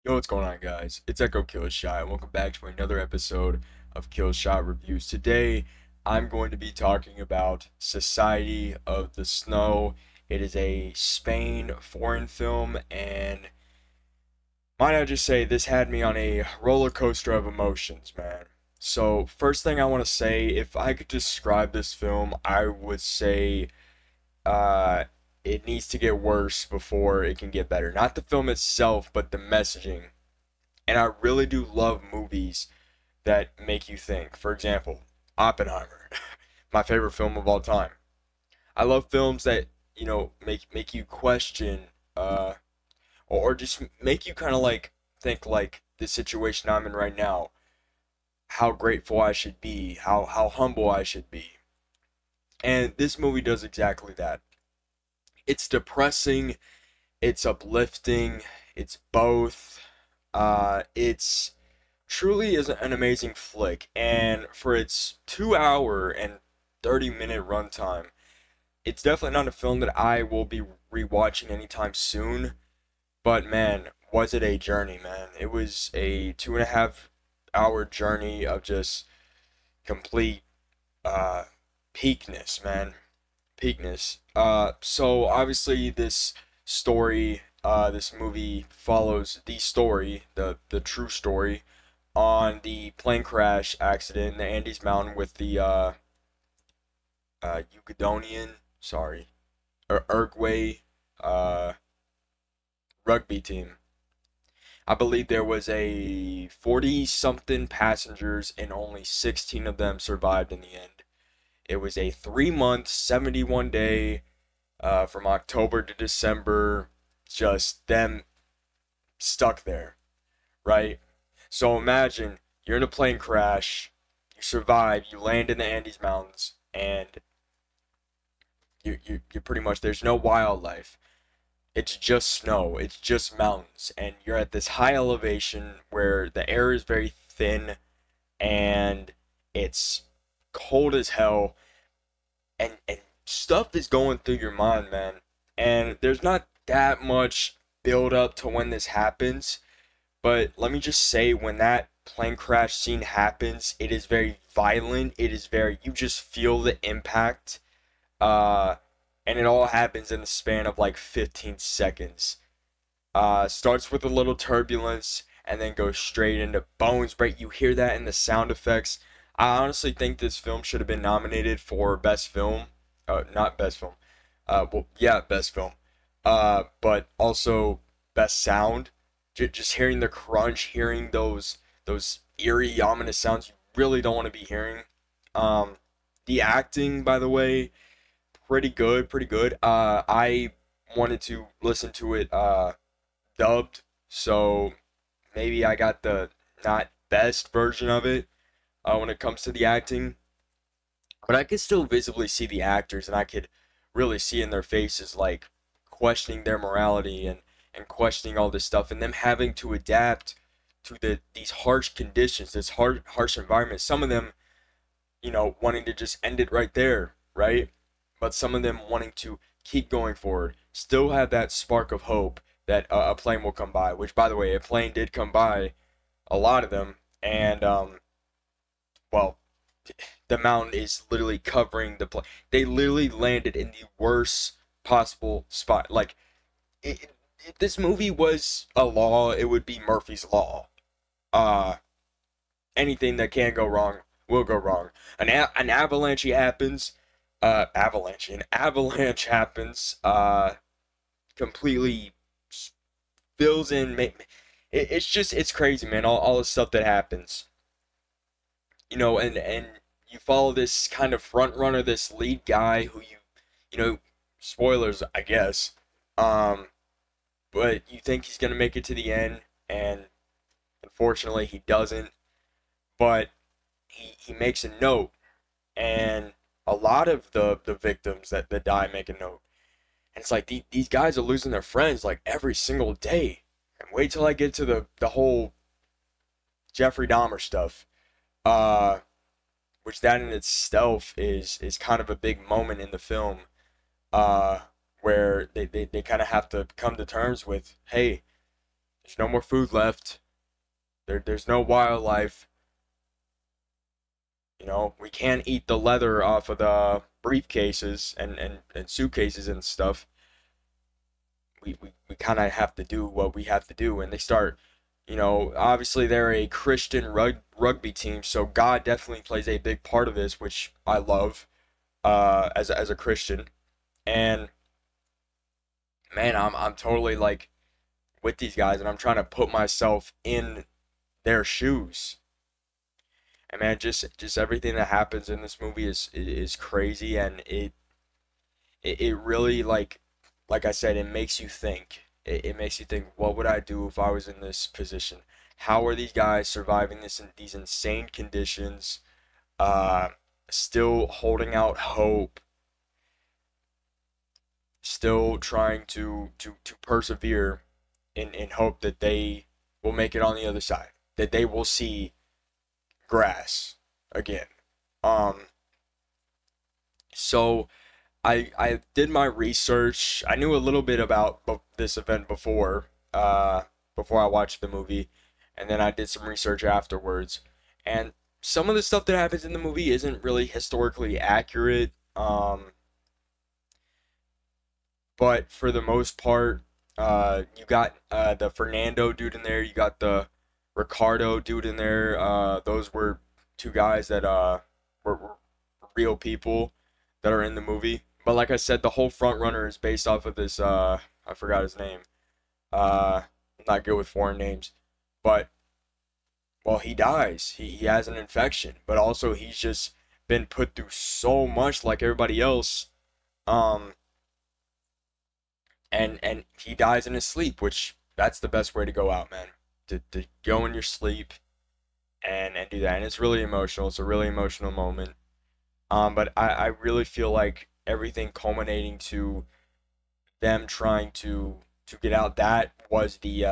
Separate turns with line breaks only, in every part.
Yo, what's going on, guys? It's Echo KILLSH0T, and welcome back to another episode of KILLSH0T Reviews. Today, I'm going to be talking about Society of the Snow. It is a Spain foreign film, and might I just say, this had me on a roller coaster of emotions, man. So, first thing I want to say, if I could describe this film, I would say uh, it needs to get worse before it can get better. Not the film itself, but the messaging. And I really do love movies that make you think. For example, Oppenheimer, my favorite film of all time. I love films that, make you question, or just make you kind of like think like the situation I'm in right now, how grateful I should be, how humble I should be. And this movie does exactly that. It's depressing, it's uplifting, it's both. It's truly is an amazing flick, and for its 2 hour and 30-minute runtime, it's definitely not a film that I will be rewatching anytime soon. But man, was it a journey, man? It was a 2.5 hour journey of just complete uh peakness, man. Peakness. So obviously this movie follows the story, the true story on the plane crash accident in the Andes Mountain with the Ugadonian, sorry, or Uruguay uh, rugby team. I believe there was a 40 something passengers and only 16 of them survived in the end. It was a 3 month, 71 day, from October to December, just them stuck there, right? So imagine you're in a plane crash, you survive, you land in the Andes Mountains, and you pretty much, there's no wildlife. It's just snow, it's just mountains, and you're at this high elevation where the air is very thin and it's cold as hell, and stuff is going through your mind, man. And there's not that much build up to when this happens. But let me just say, when that plane crash scene happens, it is very violent. It is very, you just feel the impact. Uh, and it all happens in the span of like 15 seconds. Starts with a little turbulence and then goes straight into bones break. You hear that in the sound effects. I honestly think this film should have been nominated for Best Film. Not Best Film. Well, yeah, Best Film. But also Best Sound. Just hearing the crunch, hearing those eerie, ominous sounds you really don't want to be hearing. Um, the acting, by the way, pretty good, pretty good. I wanted to listen to it dubbed, so maybe I got the not best version of it when it comes to the acting, but I could still visibly see the actors, and I could really see in their faces like questioning their morality and questioning all this stuff, and them having to adapt to these harsh conditions, this harsh environment. Some of them, wanting to just end it right there, right? But some of them wanting to keep going forward, still have that spark of hope that a plane will come by. Which, by the way, a plane did come by, a lot of them, and well, the mountain is literally covering the plane. They literally landed in the worst possible spot. Like, if this movie was a law, it would be Murphy's Law. Uh, Anything that can go wrong will go wrong. An avalanche happens. An avalanche happens. Completely fills in. It's just, it's crazy, man. All the stuff that happens. And you follow this kind of front runner, this lead guy who you know, spoilers, I guess. Um, but you think he's gonna make it to the end, and unfortunately he doesn't. But he makes a note, and a lot of the victims that die make a note. And it's like these guys are losing their friends like every single day. And wait till I get to the whole Jeffrey Dahmer stuff. Uh, which that in itself is kind of a big moment in the film. Uh, where they kind of have to come to terms with, hey, There's no more food left. There's no wildlife. You know, we can't eat the leather off of the briefcases and suitcases and stuff. We kind of have to do what we have to do. And they start, you know, obviously they're a Christian rugby team, so God definitely plays a big part of this, which I love as a Christian. And man, I'm totally like with these guys, and I'm trying to put myself in their shoes. And man, just everything that happens in this movie is crazy, and it really like I said, it makes you think. It makes you think, what would I do if I was in this position? How are these guys surviving this in these insane conditions? Uh, Still holding out hope, still trying to persevere in hope that they will make it on the other side, that they will see grass again. Um, so I did my research. I knew a little bit about this event before I watched the movie, and then I did some research afterwards. And some of the stuff that happens in the movie isn't really historically accurate. But for the most part, you got the Fernando dude in there. You got the Ricardo dude in there. Those were two guys that were real people that are in the movie. But like I said, the whole front runner is based off of this. I forgot his name. I'm not good with foreign names, but well, he dies. He has an infection, but also he's just been put through so much, like everybody else. Um, and he dies in his sleep, which that's the best way to go out, man. To go in your sleep and do that, and it's really emotional. It's a really emotional moment. But I really feel like everything culminating to them trying to get out, that was the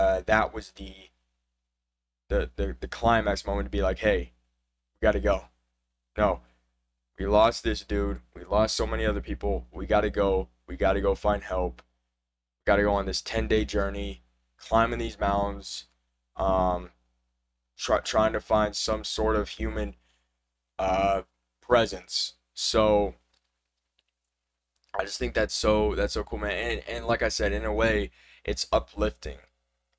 climax moment to be like, hey, we gotta go. No, we lost this dude. We lost so many other people. We gotta go. We gotta go find help. We gotta go on this 10-day journey, climbing these mountains, um, trying to find some sort of human uh presence. So I just think that's so cool, man. And like I said, in a way, it's uplifting.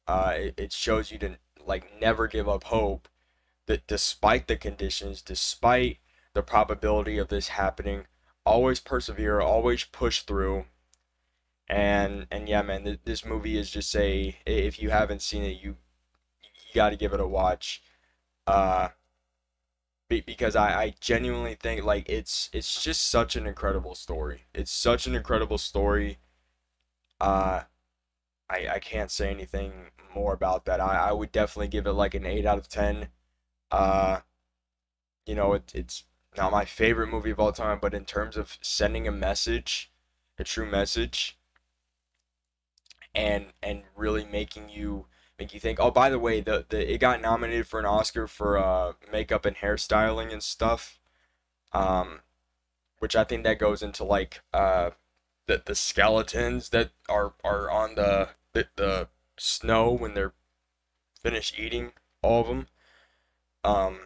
It shows you to like never give up hope, that despite the conditions, despite the probability of this happening, always persevere, always push through. And yeah, man, this movie is just a, if you haven't seen it, you got to give it a watch. Uh, because I genuinely think like it's just such an incredible story. It's such an incredible story. Uh, I can't say anything more about that. I would definitely give it like an 8 out of 10. Uh, you know, it's not my favorite movie of all time, but in terms of sending a message, a true message, and really make you think. Oh, by the way, the it got nominated for an Oscar for makeup and hairstyling and stuff. Um, which I think that goes into like the skeletons that are on the snow when they're finished eating all of them. Um,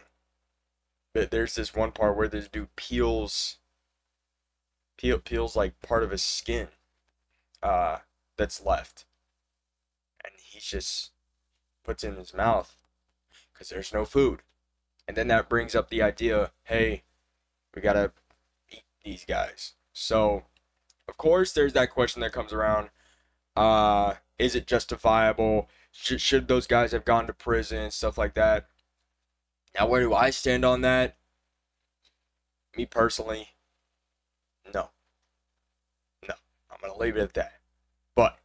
but there's this one part where this dude peels like part of his skin uh that's left, and he just puts it in his mouth because there's no food. And then that brings up the idea, hey, we gotta eat these guys. So of course there's that question that comes around, is it justifiable? Should those guys have gone to prison, stuff like that? Now, where do I stand on that? Me personally, no. No. I'm going to leave it at that. But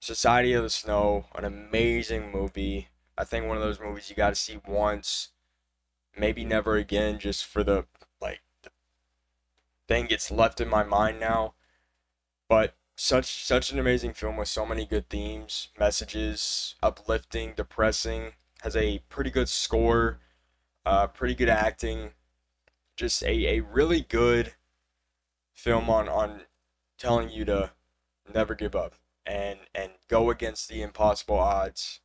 Society of the Snow, an amazing movie. I think one of those movies you got to see once, maybe never again, just for the thing gets left in my mind now. But such an amazing film with so many good themes, messages, uplifting, depressing, has a pretty good score, pretty good acting, just a really good film on telling you to never give up. and go against the impossible odds,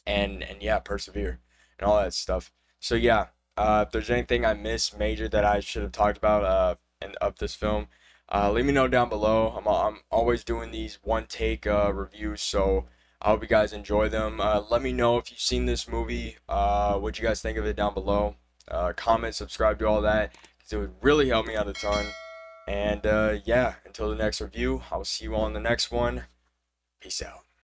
and yeah, persevere and all that stuff. So yeah, if there's anything I missed major that I should have talked about of this film, let me know down below. I'm always doing these one take reviews, so I hope you guys enjoy them. Let me know if you've seen this movie, what you guys think of it down below. Comment, subscribe, do all that, because it would really help me out a ton. And yeah, until the next review, I'll see you all in the next one. Peace out.